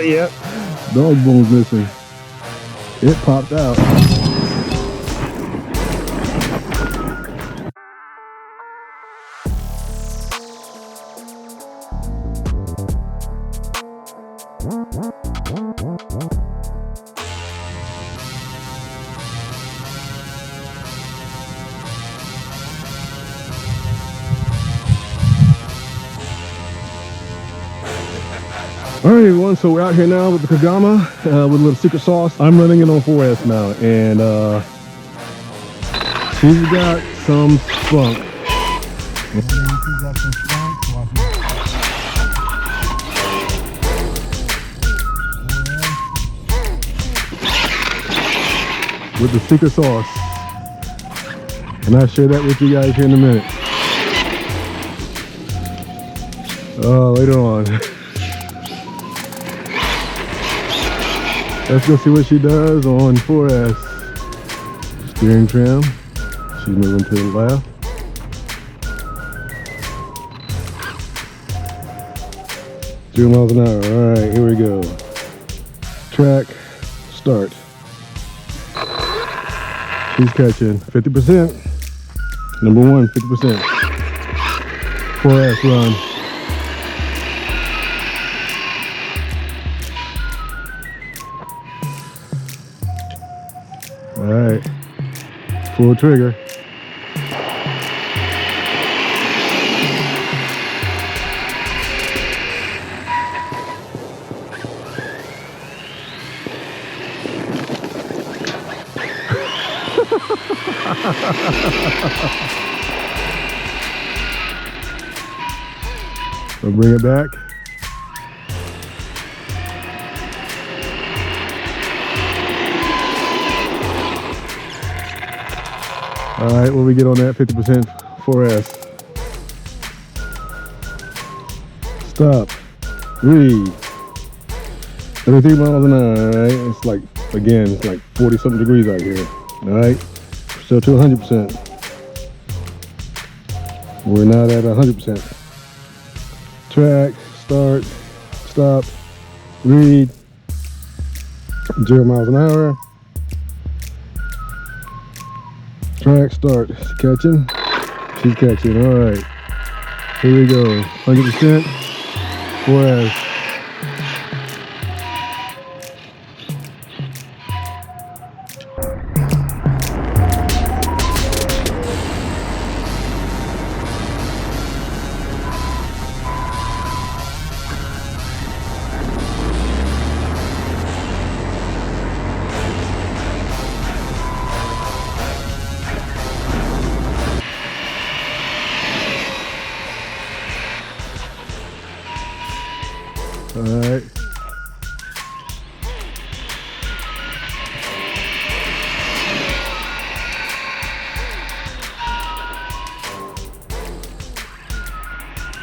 Yep, dog bone's missing. It popped out. All right, everyone, so we're out here now with the Kagama with a little secret sauce. I'm running it on 4S now, and she's got some spunk. With the secret sauce, and I'll share that with you guys here in a minute. Later on. Let's go see what she does on 4S. Steering trim. She's moving to the left. Zero miles an hour. All right, here we go. Track, start. She's catching 50%. Number one, 50%. 4S run. All right, full trigger. I'll bring it back. All right, what we get on that 50% 4S? Stop. Read. 33 miles an hour, all right? It's like, again, it's like 40 something degrees out here, all right? Still to 100%. We're not at 100%. Track, start, stop, read. 0 miles an hour. Track, start. She's catching. She's catching. All right. Here we go. 100%. 4S. All right.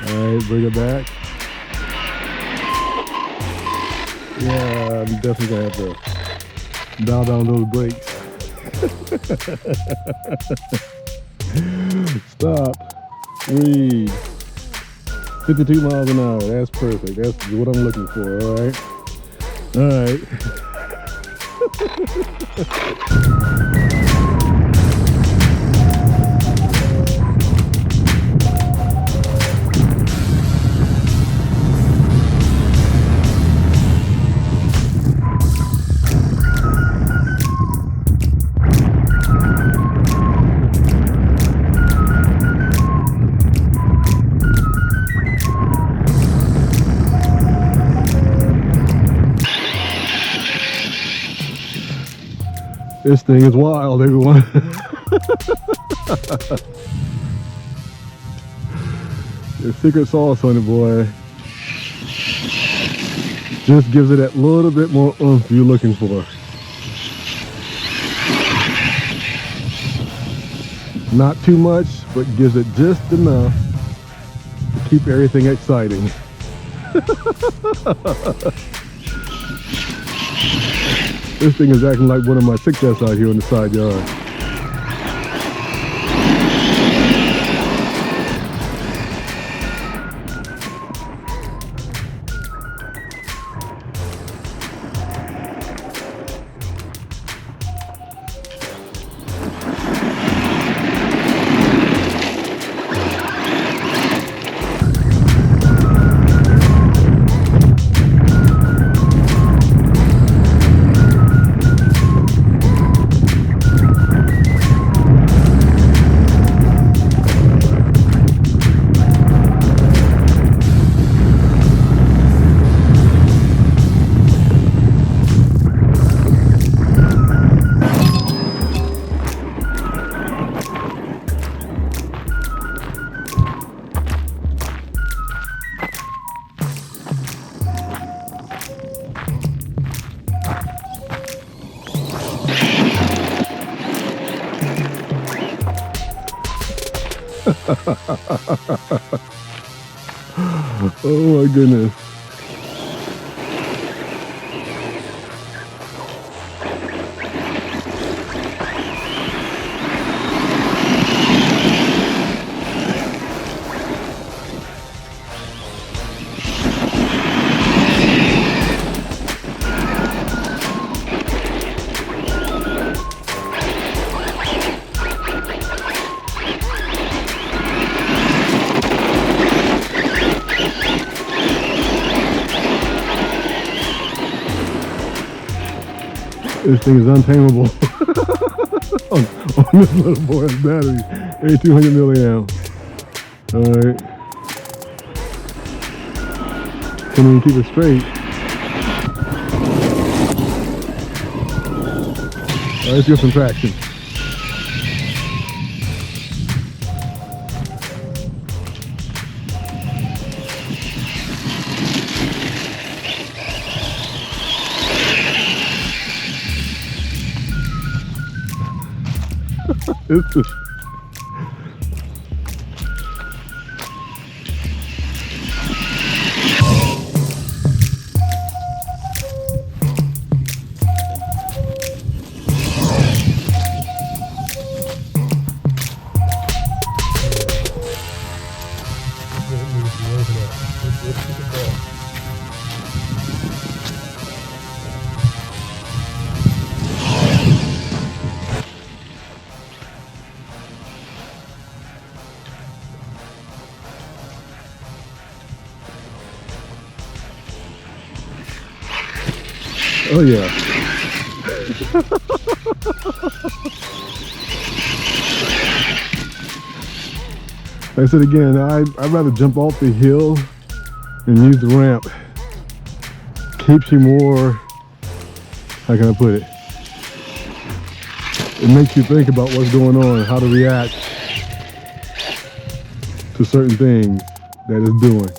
All right, bring it back. Yeah, I'm definitely gonna have to dial down those brakes. Stop. Read. 52 miles an hour. That's perfect. That's what I'm looking for. All right. All right. This thing is wild, everyone. The secret sauce on it, boy. Just gives it that little bit more oomph you're looking for. Not too much, but gives it just enough to keep everything exciting. This thing is acting like one of my success out here in the side yard. Oh my goodness. This thing is untamable on this little boy's battery, 8200 milliamp. All right, can't even keep it straight. All right, let's get some traction. It's just, oh yeah. Like I said again, I'd rather jump off the hill and use the ramp. Keeps you more, how can I put it? It makes you think about what's going on, how to react to certain things that it's doing.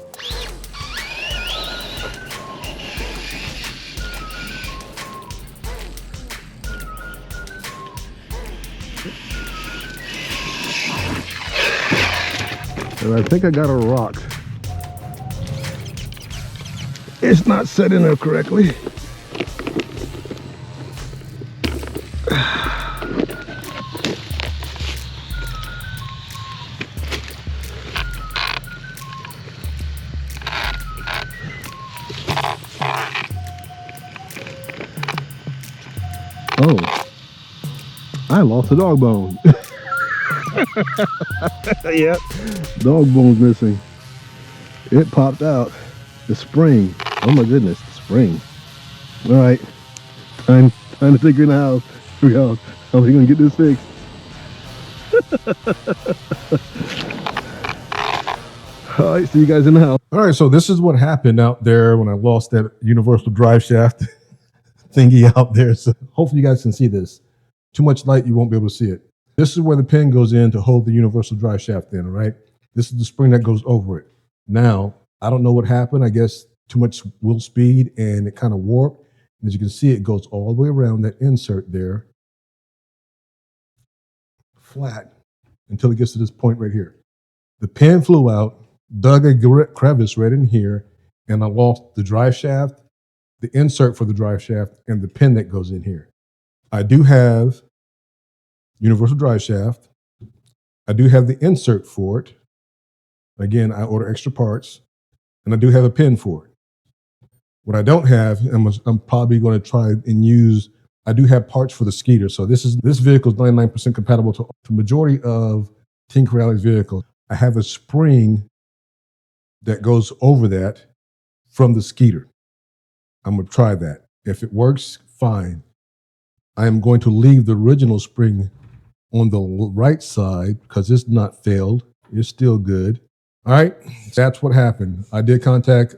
And I think I got a rock. It's not set in there correctly. Oh, I lost a dog bone. Yep, dog bone's missing. It popped out. The spring. Oh my goodness, the spring. All right, time to figure it out. Figure out how we gonna get this fixed. All right, see you guys in the house. All right, so this is what happened out there when I lost that universal drive shaft thingy out there. So hopefully you guys can see this. Too much light, you won't be able to see it. This is where the pin goes in to hold the universal drive shaft in, right? This is the spring that goes over it. Now, I don't know what happened. I guess too much wheel speed and it kind of warped. As you can see, it goes all the way around that insert there, flat, until it gets to this point right here. The pin flew out, dug a crevice right in here, and I lost the drive shaft, the insert for the drive shaft, and the pin that goes in here. I do have universal drive shaft. I do have the insert for it. Again, I order extra parts, and I do have a pin for it. What I don't have, I'm probably going to try and use, I do have parts for the Skeeter. So this vehicle is 99% compatible to the majority of Tinker Rally's vehicles. I have a spring that goes over that from the Skeeter. I'm going to try that. If it works, fine. I am going to leave the original spring on the right side because it's not failed. It's still good. All right, that's what happened. I did contact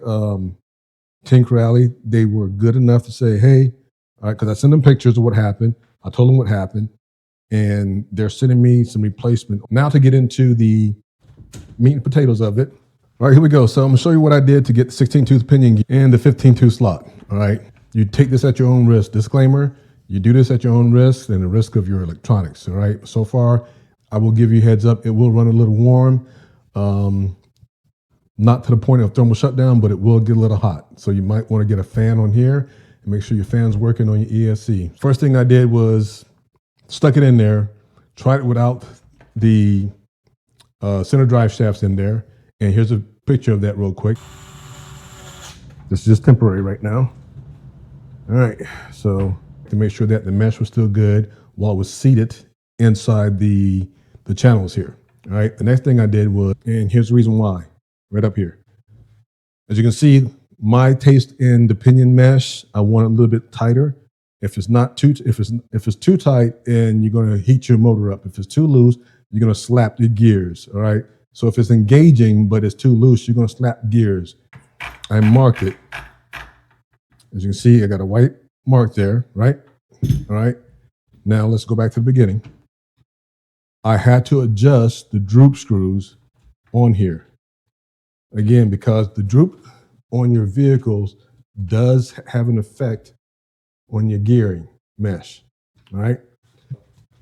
Tinker Rally. They were good enough to say, hey, all right, because I sent them pictures of what happened. I told them what happened, and they're sending me some replacement. Now to get into the meat and potatoes of it. All right, here we go. So I'm gonna show you what I did to get the 16-tooth pinion and the 15-tooth slot. All right, you take this at your own risk. Disclaimer, you do this at your own risk and the risk of your electronics. All right, so far, I will give you a heads up. It will run a little warm. Not to the point of thermal shutdown, but it will get a little hot. So you might want to get a fan on here and make sure your fan's working on your ESC. First thing I did was stuck it in there, tried it without the center drive shafts in there. And here's a picture of that real quick. This is just temporary right now. All right, so to make sure that the mesh was still good while it was seated inside the channels here. All right, the next thing I did was, and here's the reason why. Right up here. As you can see, my taste in the pinion mesh, I want it a little bit tighter. If it's too tight, then you're going to heat your motor up. If it's too loose, you're going to slap your gears. All right. So if it's engaging but it's too loose, you're going to slap gears. I marked it. As you can see, I got a white mark there. Right. All right. Now let's go back to the beginning. I had to adjust the droop screws on here. Again, because the droop on your vehicles does have an effect on your gearing mesh. All right,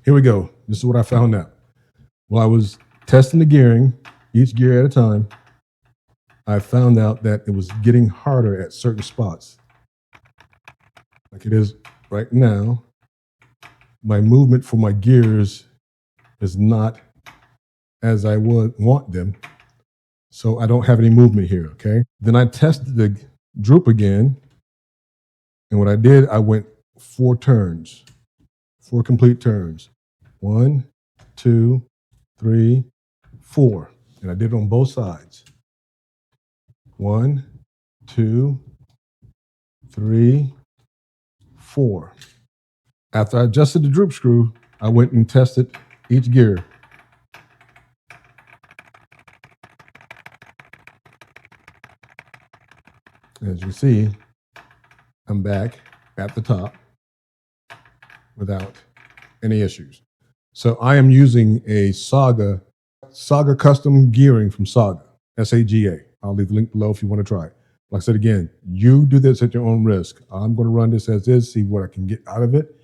here we go. This is what I found out. While I was testing the gearing, each gear at a time, I found out that it was getting harder at certain spots. Like it is right now, my movement for my gears is not as I would want them. So I don't have any movement here, okay? Then I tested the droop again. And what I did, I went 4 turns, 4 complete turns. 1, 2, 3, 4. And I did it on both sides. 1, 2, 3, 4. After I adjusted the droop screw, I went and tested each gear. As you see, I'm back at the top without any issues. So I am using a Saga Custom gearing from Saga, S-A-G-A. I'll leave the link below if you want to try it. Like I said again, you do this at your own risk. I'm going to run this as is, see what I can get out of it,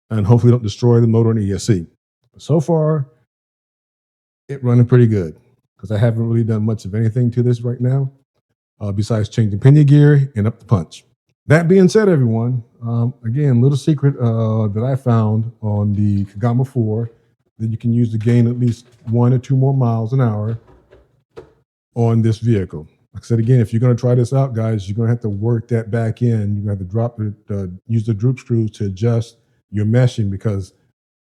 and hopefully don't destroy the motor and ESC. But so far, it's running pretty good because I haven't really done much of anything to this right now. Besides changing pinion gear and up the punch. That being said, everyone, again, little secret that I found on the Kagama4 that you can use to gain at least 1 or 2 more miles an hour on this vehicle. Like I said, again, if you're going to try this out, guys, you're going to have to work that back in. You're going to have to use the droop screws to adjust your meshing because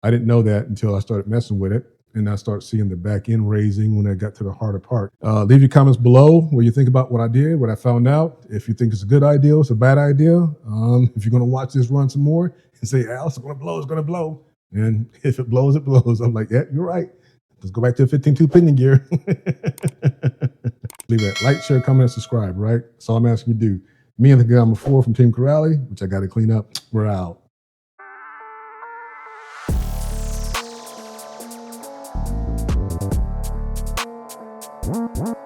I didn't know that until I started messing with it. And I start seeing the back end raising when I got to the harder part. Leave your comments below what you think about what I did, what I found out. If you think it's a good idea, it's a bad idea. If you're going to watch this run some more and say, Al, it's going to blow, it's going to blow. And if it blows, it blows. I'm like, yeah, you're right. Let's go back to the 15.2 pinion gear. Leave that like, share, comment, and subscribe, right? That's all I'm asking you to do. Me and the Kagama4 from Team Corrali, which I got to clean up, we're out. What?